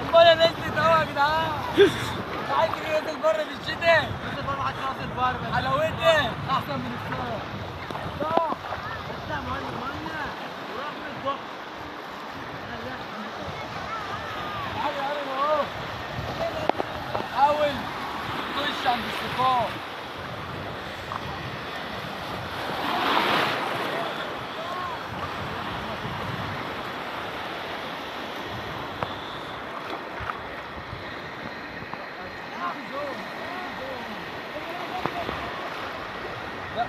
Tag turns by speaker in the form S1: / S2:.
S1: الميه نزلت اهو يا جدعان. عايز ينزل بره في الشتاء. نزل بره على راس البر. حلاوتها احسن من الصيف. صح. اطلع ميه وروح من الضغط. اهو. حاول تخش عند السقاط. لا